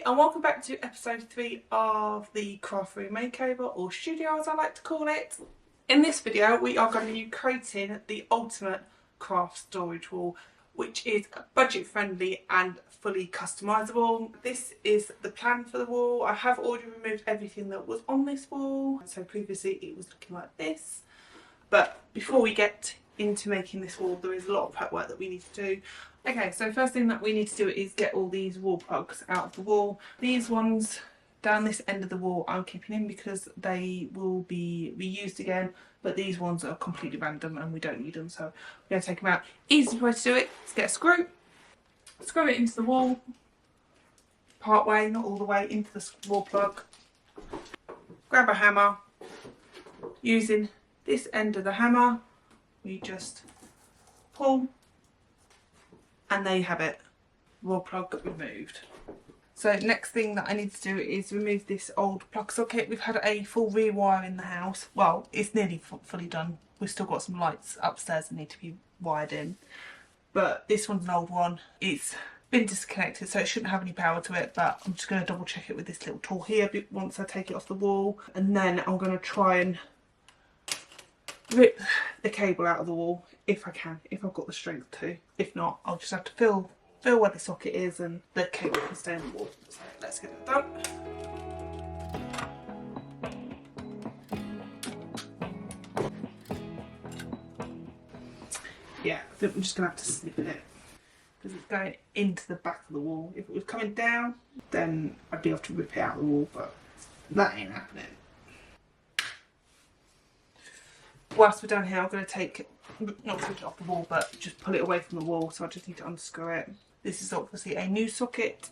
And welcome back to episode 3 of the craft room makeover, or studio as I like to call it. In this video we are going to be creating the ultimate craft storage wall, which is budget friendly and fully customisable. This is the plan for the wall. I have already removed everything that was on this wall, so previously it was looking like this. But before we get into making this wall, there is a lot of prep work that we need to do. Okay, so first thing that we need to do is get all these wall plugs out of the wall. These ones down this end of the wall I'm keeping in because they will be reused again, but these ones are completely random and we don't need them, so we're going to take them out. Easiest way to do it is get a screw it into the wall, part way, not all the way, into the wall plug. Grab a hammer. Using this end of the hammer, we just pull, and there you have it, wall plug removed. So next thing that I need to do is remove this old plug socket. We've had a full rewire in the house. Well, it's nearly fully done. We've still got some lights upstairs that need to be wired in. But this one's an old one. It's been disconnected, so it shouldn't have any power to it, but I'm just going to double check it with this little tool here once I take it off the wall. And then I'm going to try and rip the cable out of the wall if I can, if I've got the strength to. If not, I'll just have to feel where the socket is and the cable can stay on the wall. So let's get it done. Yeah, I think I'm just going to have to snip it because it's going into the back of the wall. If it was coming down, then I'd be able to rip it out of the wall, but that ain't happening. Whilst we're down here, I'm going to take, not take it off the wall, but just pull it away from the wall, so I just need to unscrew it. This is obviously a new socket.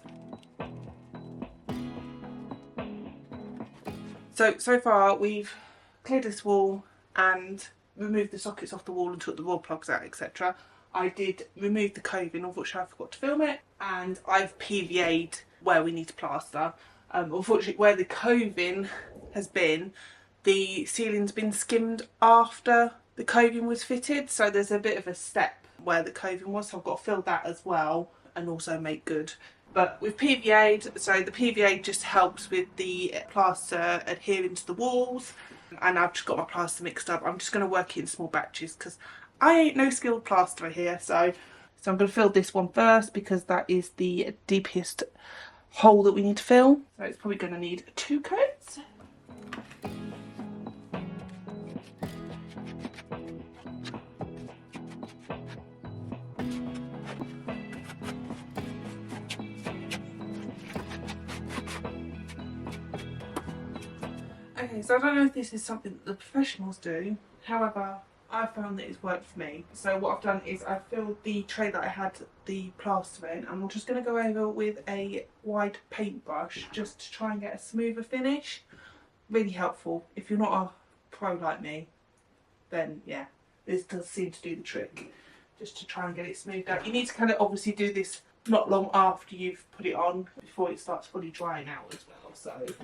So far we've cleared this wall and removed the sockets off the wall and took the wall plugs out, etc. I did remove the coving, unfortunately I forgot to film it, and I've PVA'd where we need to plaster. Unfortunately, where the coving has been, the ceiling's been skimmed after the coving was fitted, so there's a bit of a step where the coving was, so I've got to fill that as well and also make good. But we've PVA'd, so the PVA just helps with the plaster adhering to the walls, and I've just got my plaster mixed up. I'm just going to work it in small batches because I ain't no skilled plasterer here, so I'm going to fill this one first because that is the deepest hole that we need to fill. So it's probably going to need 2 coats. Okay, so I don't know if this is something that the professionals do, however, I found that it's worked for me. So what I've done is I've filled the tray that I had the plaster in, and I'm just going to go over with a wide paintbrush just to try and get a smoother finish. Really helpful. If you're not a pro like me, then yeah, this does seem to do the trick, just to try and get it smoothed out. You need to kind of obviously do this not long after you've put it on, before it starts fully drying out as well, so.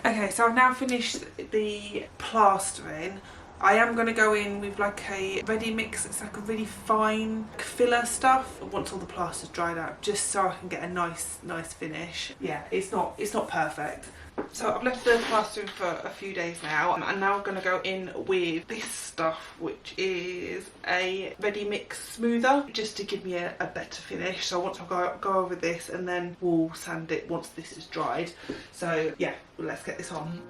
Okay, so I've now finished the plastering. I am going to go in with like a ready mix. It's like a really fine filler stuff once all the plaster's dried out, just so I can get a nice finish. Yeah, it's not perfect. So I've left the plastering for a few days now, and now I'm going to go in with this stuff, which is a ready mix smoother, just to give me a better finish. So once I go over this, and then we'll sand it once this is dried. So yeah, let's get this on.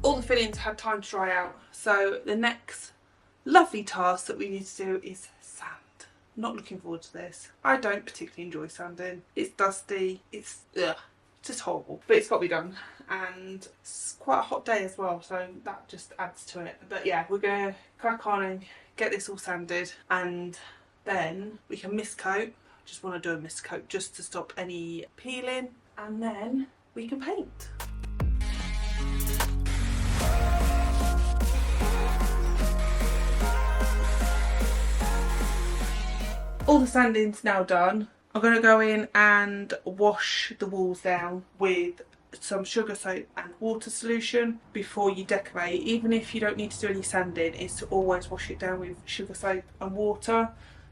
All the fillings had time to dry out, so the next lovely task that we need to do is sand. Not looking forward to this. I don't particularly enjoy sanding. It's dusty, it's just horrible, but it's got to be done, and it's quite a hot day as well, so that just adds to it. But yeah, we're going to crack on and get this all sanded, and then we can mist coat. Just want to do a mist coat just to stop any peeling, and then we can paint. All the sanding's now done. I'm going to go in and wash the walls down with some sugar soap and water solution before you decorate. Even if you don't need to do any sanding, is to always wash it down with sugar soap and water.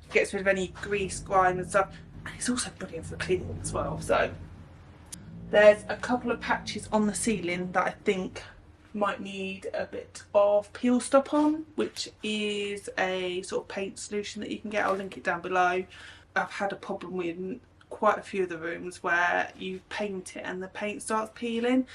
It gets rid of any grease, grime and stuff, and it's also brilliant for cleaning as well. So there's a couple of patches on the ceiling that I think might need a bit of peel stop on, which is a sort of paint solution that you can get. I'll link it down below. I've had a problem with quite a few of the rooms where you paint it and the paint starts peeling,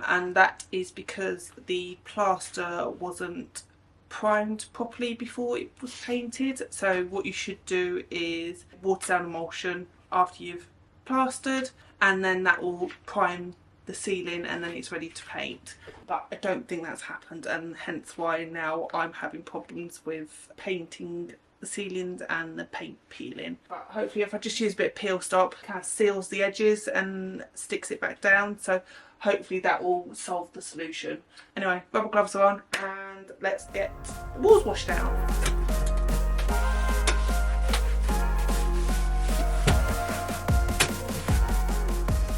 and that is because the plaster wasn't primed properly before it was painted. So what you should do is water down emulsion after you've plastered, and then that will prime the ceiling and then it's ready to paint. But I don't think that's happened, and hence why now I'm having problems with painting the ceilings and the paint peeling. But hopefully if I just use a bit of peel stop, it kind of seals the edges and sticks it back down, so hopefully that will solve the solution. Anyway, rubber gloves are on and let's get the walls washed down.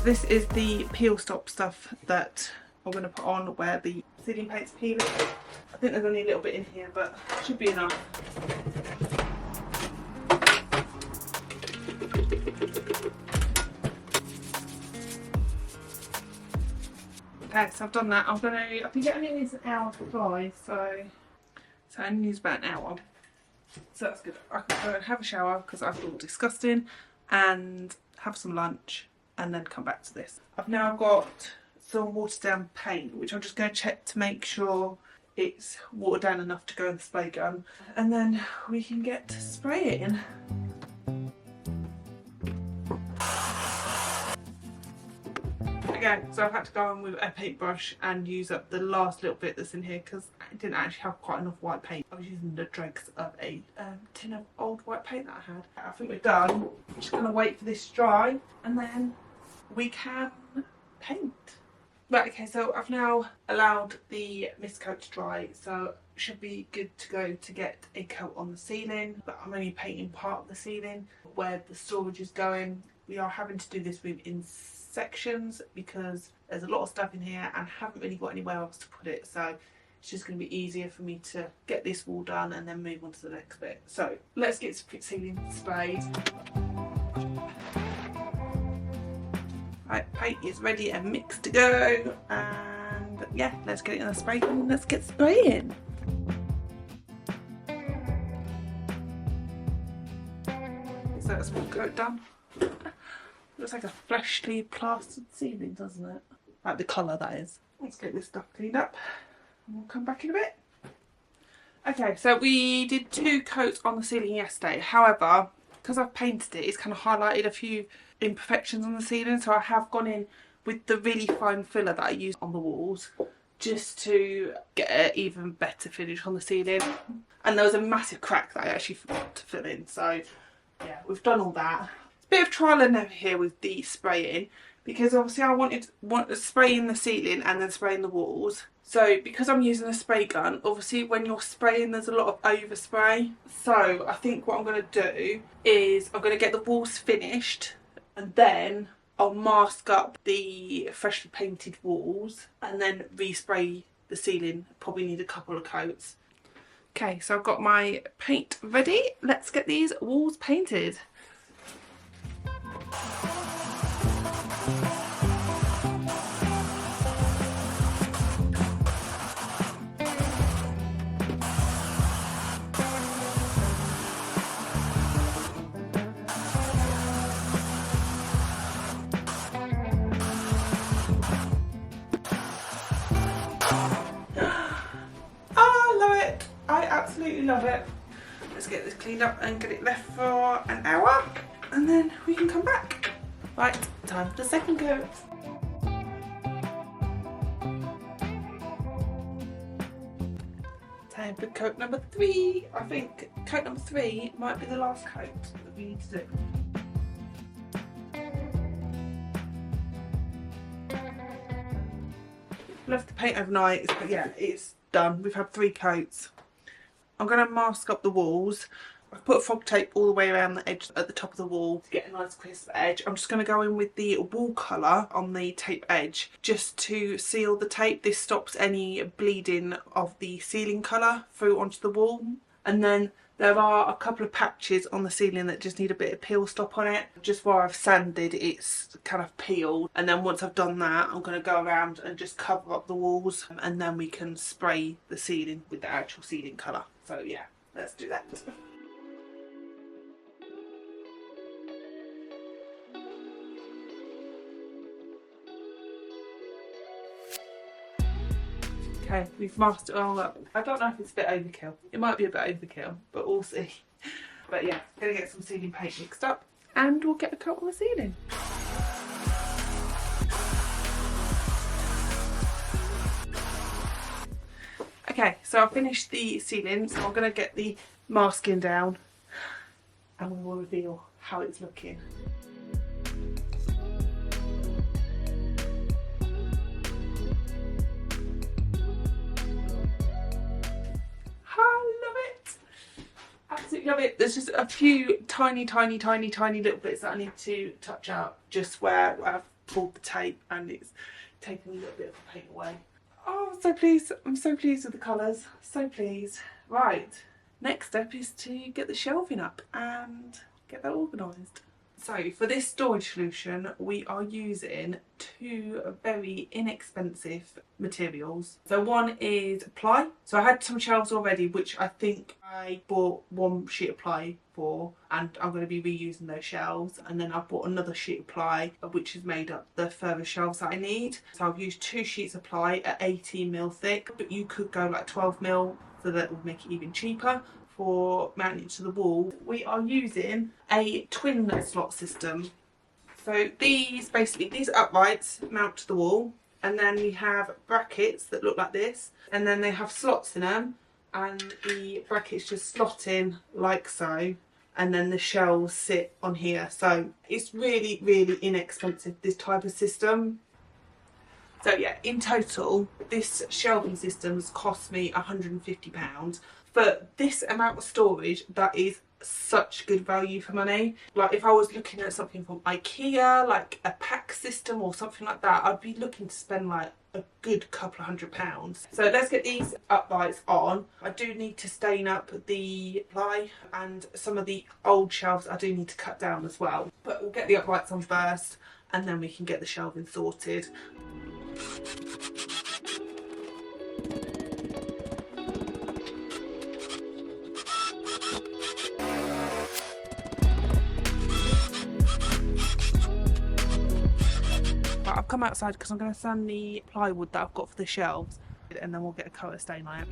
This is the peel stop stuff that I'm going to put on where the ceiling paint's peeling. I think there's only a little bit in here, but it should be enough. Okay, so I've done that. I think it only needs an hour to dry, so it only needs about an hour. So that's good. I can go and have a shower because I feel disgusting, and have some lunch, and then come back to this. I've now got some watered down paint, which I'm just going to check to make sure it's watered down enough to go in the spray gun, and then we can get spraying. Again, so I've had to go in with a paintbrush and use up the last little bit that's in here because I didn't actually have quite enough white paint. I was using the dregs of a tin of old white paint that I had. I think we're done. I'm just going to wait for this to dry and then we can paint. Right, okay, so I've now allowed the mist coat to dry, so it should be good to go to get a coat on the ceiling, but I'm only painting part of the ceiling where the storage is going. We are having to do this room in sections because there's a lot of stuff in here and haven't really got anywhere else to put it, so it's just going to be easier for me to get this wall done and then move on to the next bit. So let's get some ceiling sprayed. Right, paint is ready and mixed to go, and yeah, let's get it in the spray gun and let's get spraying. So that's one coat done. Looks like a freshly plastered ceiling, doesn't it? Like the colour, that is. Let's get this stuff cleaned up and we'll come back in a bit. Okay, so we did 2 coats on the ceiling yesterday. However, because I've painted it, it's kind of highlighted a few imperfections on the ceiling, so I have gone in with the really fine filler that I used on the walls just to get an even better finish on the ceiling. And there was a massive crack that I actually forgot to fill in, so yeah, we've done all that. It's a bit of trial and error here with the spraying, because obviously I wanted to spray in the ceiling and then spray in the walls. So because I'm using a spray gun, obviously when you're spraying there's a lot of overspray. So I think what I'm going to do is I'm going to get the walls finished and then I'll mask up the freshly painted walls and then respray the ceiling. Probably need a couple of coats. Okay, so I've got my paint ready. Let's get these walls painted. Absolutely love it. Let's get this cleaned up and get it left for an hour and then we can come back. Right, time for the second coat. Time for coat number 3. I think coat number 3 might be the last coat that we need to do. Left the paint overnight, but yeah, it's done. We've had 3 coats. I'm going to mask up the walls. I've put fog tape all the way around the edge at the top of the wall to get a nice crisp edge. I'm just going to go in with the wall colour on the tape edge just to seal the tape. This stops any bleeding of the ceiling colour through onto the wall. And then there are a couple of patches on the ceiling that just need a bit of peel stop on it. Just where I've sanded, it's kind of peeled. And then once I've done that, I'm going to go around and just cover up the walls, and then we can spray the ceiling with the actual ceiling colour. So yeah, let's do that. Okay, we've masked it all up. I don't know if it's a bit overkill. It might be a bit overkill, but we'll see. But yeah, gonna get some ceiling paint mixed up and we'll get a coat on the ceiling. Okay, so I've finished the ceiling, so I'm gonna get the masking down and we will reveal how it's looking. Absolutely love it. There's just a few tiny little bits that I need to touch up, just where I've pulled the tape and it's taken a little bit of the paint away. Oh, I'm so pleased. I'm so pleased with the colours. So pleased. Right, next step is to get the shelving up and get that organised. So for this storage solution, we are using two very inexpensive materials. So one is ply. So I had some shelves already, which I think I bought one sheet of ply for, and I'm going to be reusing those shelves. And then I've bought another sheet of ply, which has made up the further shelves that I need. So I've used two sheets of ply at 18mm thick, but you could go like 12mm, so that would make it even cheaper for mounting to the wall. We are using a twin slot system. So these uprights mount to the wall, and then we have brackets that look like this, and then they have slots in them, and the brackets just slot in like so, and then the shelves sit on here. So it's really inexpensive, this type of system. So yeah, in total, this shelving system's cost me £150. For this amount of storage, that is such good value for money. Like if I was looking at something from IKEA, like a pack system or something like that, I'd be looking to spend like a good couple of £100. So let's get these uprights on. I do need to stain up the ply, and some of the old shelves I do need to cut down as well. But we'll get the uprights on first, and then we can get the shelving sorted. I've come outside because I'm going to sand the plywood that I've got for the shelves, and then we'll get a coat of stain on it.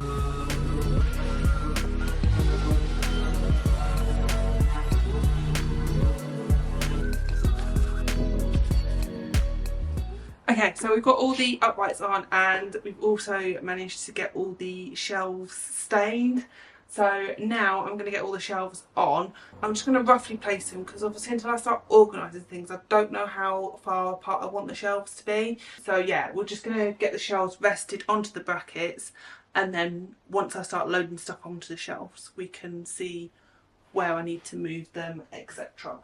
Okay, so we've got all the uprights on, and we've also managed to get all the shelves stained. So now I'm going to get all the shelves on. I'm just going to roughly place them, because obviously until I start organising things, I don't know how far apart I want the shelves to be. So yeah, we're just going to get the shelves rested onto the brackets, and then once I start loading stuff onto the shelves, we can see where I need to move them, etc.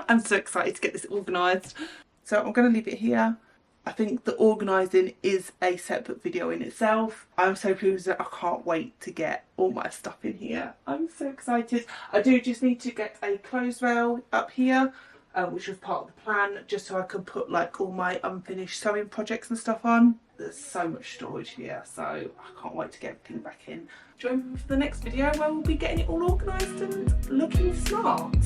I'm so excited to get this organised. So I'm going to leave it here. I think the organising is a separate video in itself. I'm so pleased that I can't wait to get all my stuff in here. I'm so excited. I do just need to get a clothes rail up here, which was part of the plan, just so I can put like all my unfinished sewing projects and stuff on. There's so much storage here, so I can't wait to get everything back in. Join me for the next video where we'll be getting it all organised and looking smart.